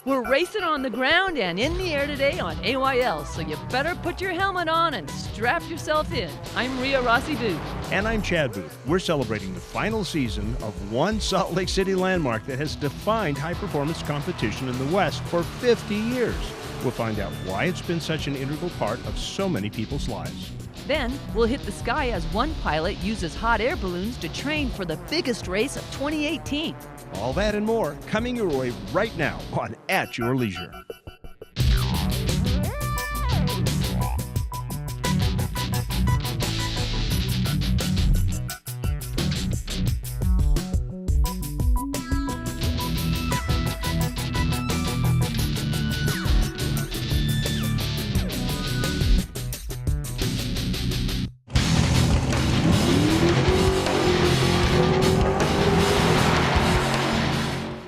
We're racing on the ground and in the air today on AYL, so you better put your helmet on and strap yourself in. I'm Rhea Rossi Booth. And I'm Chad Booth. We're celebrating the final season of one Salt Lake City landmark that has defined high-performance competition in the West for 50 years. We'll find out why it's been such an integral part of so many people's lives. Then we'll hit the sky as one pilot uses hot air balloons to train for the biggest race of 2018. All that and more coming your way right now on At Your Leisure.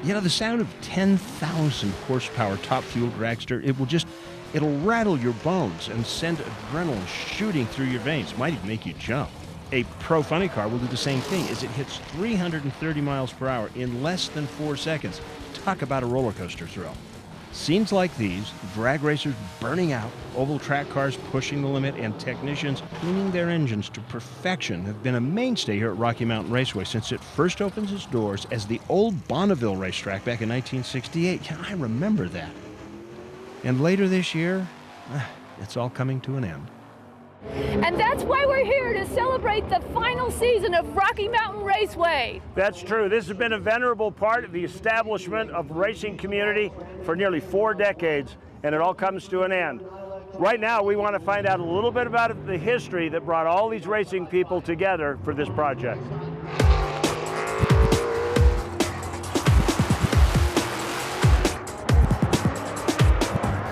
You know, the sound of 10,000 horsepower top-fueled dragster, it'll rattle your bones and send adrenaline shooting through your veins. Might even make you jump. A Pro Funny car will do the same thing as it hits 330 miles per hour in less than 4 seconds. Talk about a roller coaster thrill. Scenes like these, drag racers burning out, oval track cars pushing the limit, and technicians tuning their engines to perfection have been a mainstay here at Rocky Mountain Raceway since it first opened its doors as the old Bonneville racetrack back in 1968. Yeah, I remember that. And later this year, it's all coming to an end. And that's why we're here to celebrate the final season of Rocky Mountain Raceway. That's true. This has been a venerable part of the establishment of the racing community for nearly 4 decades, and it all comes to an end. Right now, we want to find out a little bit about the history that brought all these racing people together for this project.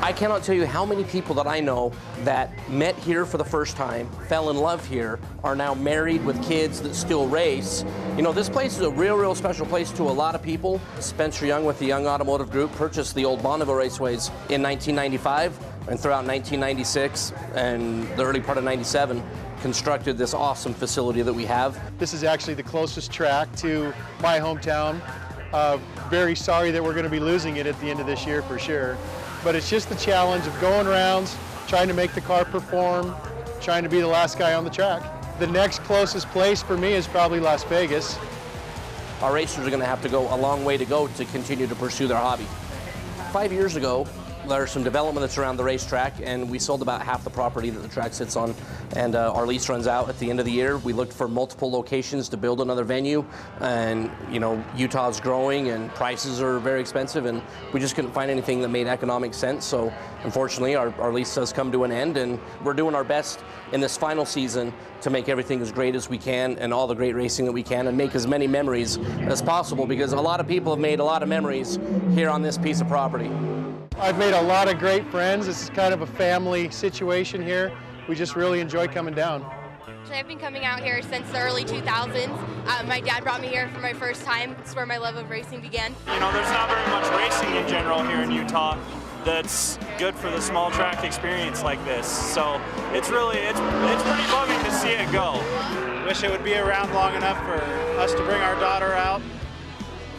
I cannot tell you how many people that I know that met here for the first time, fell in love here, are now married with kids that still race. You know, this place is a real special place to a lot of people. Spencer Young with the Young Automotive Group purchased the old Bonneville Raceways in 1995, and throughout 1996 and the early part of 97, constructed this awesome facility that we have. This is actually the closest track to my hometown. Very sorry that we're going to be losing it at the end of this year for sure. But it's just the challenge of going rounds, trying to make the car perform, trying to be the last guy on the track. The next closest place for me is probably Las Vegas. Our racers are going to have to go a long way to go to continue to pursue their hobby. 5 years ago, there's some development that's around the racetrack, and we sold about half the property that the track sits on, and our lease runs out at the end of the year. We looked for multiple locations to build another venue, and you know, Utah's growing and prices are very expensive, and we just couldn't find anything that made economic sense. So unfortunately our lease has come to an end, and we're doing our best in this final season to make everything as great as we can and all the great racing that we can, and make as many memories as possible, because a lot of people have made a lot of memories here on this piece of property. I've made a lot of great friends. This is kind of a family situation here. We just really enjoy coming down. I've been coming out here since the early 2000s. My dad brought me here for my first time. It's where my love of racing began. You know, there's not very much racing in general here in Utah that's good for the small track experience like this. So it's pretty bumming to see it go. Wish it would be around long enough for us to bring our daughter out.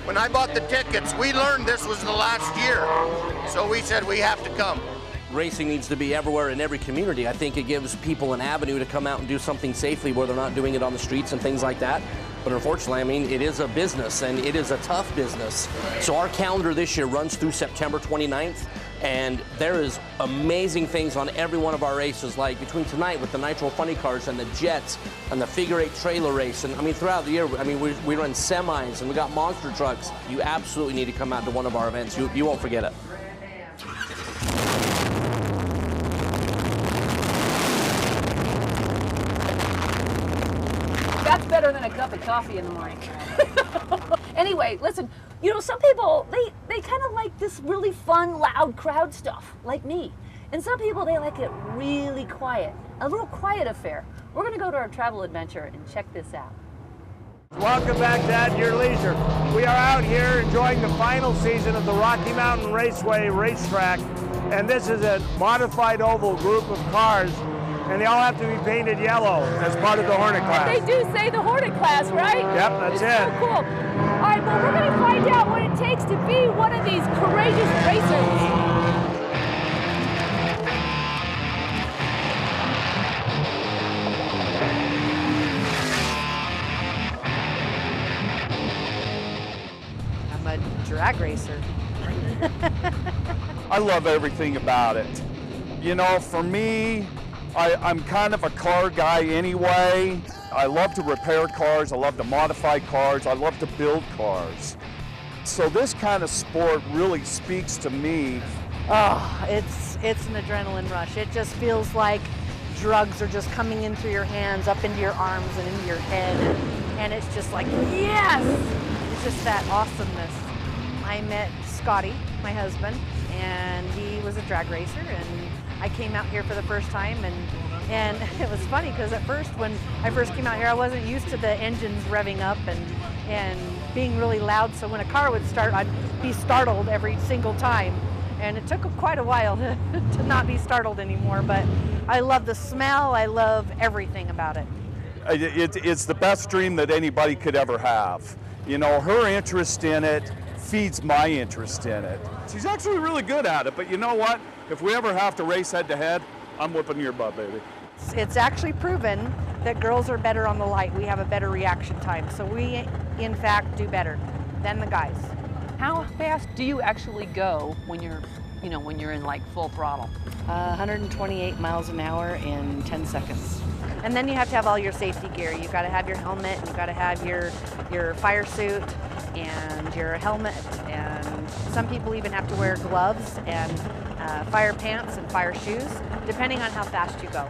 When I bought the tickets, we learned this was the last year, so we said we have to come. Racing needs to be everywhere in every community. I think it gives people an avenue to come out and do something safely where they're not doing it on the streets and things like that. But unfortunately, I mean, it is a business, and it is a tough business. So our calendar this year runs through September 29th, and there is amazing things on every one of our races, like between tonight with the Nitro Funny Cars and the Jets and the Figure 8 trailer race. And I mean, throughout the year, I mean, we run semis and we got monster trucks. You absolutely need to come out to one of our events. You won't forget it. That's better than a cup of coffee in the morning. Anyway, listen, you know, some people, they kind of like this really fun, loud crowd stuff, like me. And some people, they like it really quiet, a little quiet affair. We're going to go to our travel adventure and check this out. Welcome back to At Your Leisure. We are out here enjoying the final season of the Rocky Mountain Raceway racetrack, and this is a modified oval group of cars, and they all have to be painted yellow as part of the Hornet class. And they do say the Hornet class, right? Yep, that's it's it. So cool. All right, well, we're going to find out what it takes to be one of these courageous racers. drag racer. I love everything about it. You know, for me, I'm kind of a car guy anyway. I love to repair cars, I love to modify cars, I love to build cars. So this kind of sport really speaks to me. Oh, it's an adrenaline rush. It just feels like drugs are just coming in through your hands, up into your arms and into your head. And it's just like, yes! It's just that awesomeness. I met Scotty, my husband, and he was a drag racer, and I came out here for the first time, and it was funny because at first, when I first came out here, I wasn't used to the engines revving up and being really loud, so when a car would start, I'd be startled every single time. And it took quite a while to not be startled anymore, but I love the smell, I love everything about it. It's the best dream that anybody could ever have. You know, her interest in it feeds my interest in it. She's actually really good at it, but you know what? If we ever have to race head to head, I'm whipping your butt, baby. It's actually proven that girls are better on the light. We have a better reaction time, so we, in fact, do better than the guys. How fast do you actually go when you're, when you're in like full throttle? 128 miles an hour in 10 seconds. And then you have to have all your safety gear. You've got to have your helmet, you've got to have your fire suit and your helmet, and some people even have to wear gloves and fire pants and fire shoes, depending on how fast you go.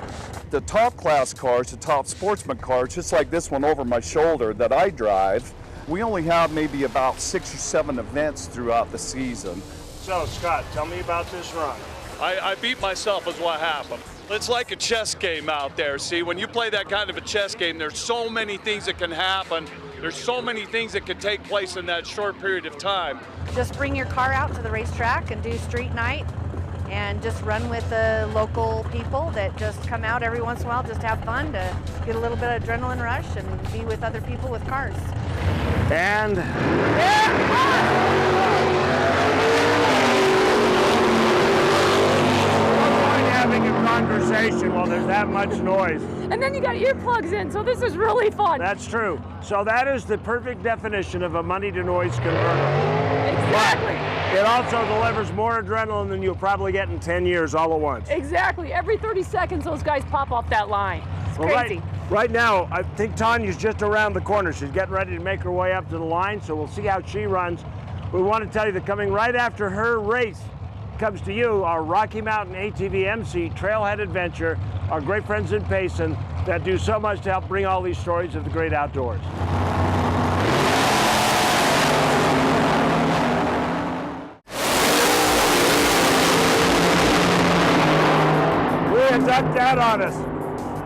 The top class cars, the top sportsman cars, just like this one over my shoulder that I drive, we only have maybe about 6 or 7 events throughout the season. So, Scott, tell me about this run. I beat myself is what happened. It's like a chess game out there. See, when you play that kind of a chess game, there's so many things that can happen. There's so many things that can take place in that short period of time. Just bring your car out to the racetrack and do street night and just run with the local people that just come out every once in a while, just have fun to get a little bit of adrenaline rush and be with other people with cars. And having a conversation while there's that much noise. And then you got earplugs in, so this is really fun. That's true. So that is the perfect definition of a money to noise converter. Exactly. But it also delivers more adrenaline than you'll probably get in 10 years all at once. Exactly. Every 30 seconds, those guys pop off that line. It's crazy. Right now, I think Tonya's just around the corner. She's getting ready to make her way up to the line, so we'll see how she runs. We want to tell you that coming right after her race comes to you, our Rocky Mountain ATV MC Trailhead Adventure, our great friends in Payson that do so much to help bring all these stories of the great outdoors. It ducked out on us.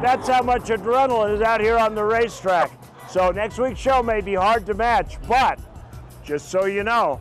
That's how much adrenaline is out here on the racetrack. So next week's show may be hard to match, but just so you know,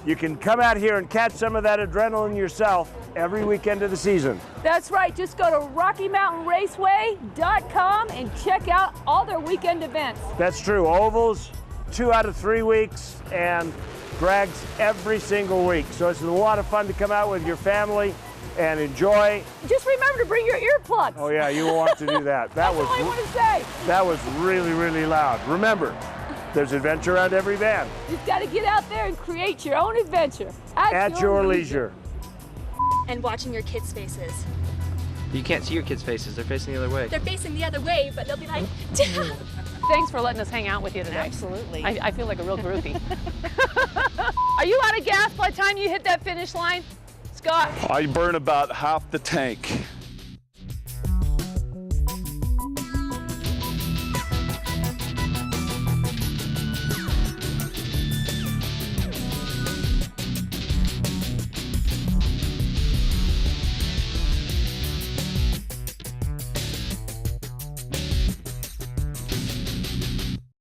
you can come out here and catch some of that adrenaline yourself every weekend of the season. That's right. Just go to RockyMountainRaceway.com and check out all their weekend events. That's true. Ovals, 2 out of 3 weeks, and drags every single week. So it's a lot of fun to come out with your family and enjoy. Just remember to bring your earplugs. Oh yeah, you want to do that. That's all I want to say. That was really, really loud. Remember, there's adventure around every band. You've got to get out there and create your own adventure. At your leisure. And watching your kids' faces. You can't see your kids' faces. They're facing the other way. They're facing the other way, but they'll be like, Dad. Thanks for letting us hang out with you today. Absolutely. I feel like a real groupie. Are you out of gas by the time you hit that finish line, Scott? I burn about half the tank.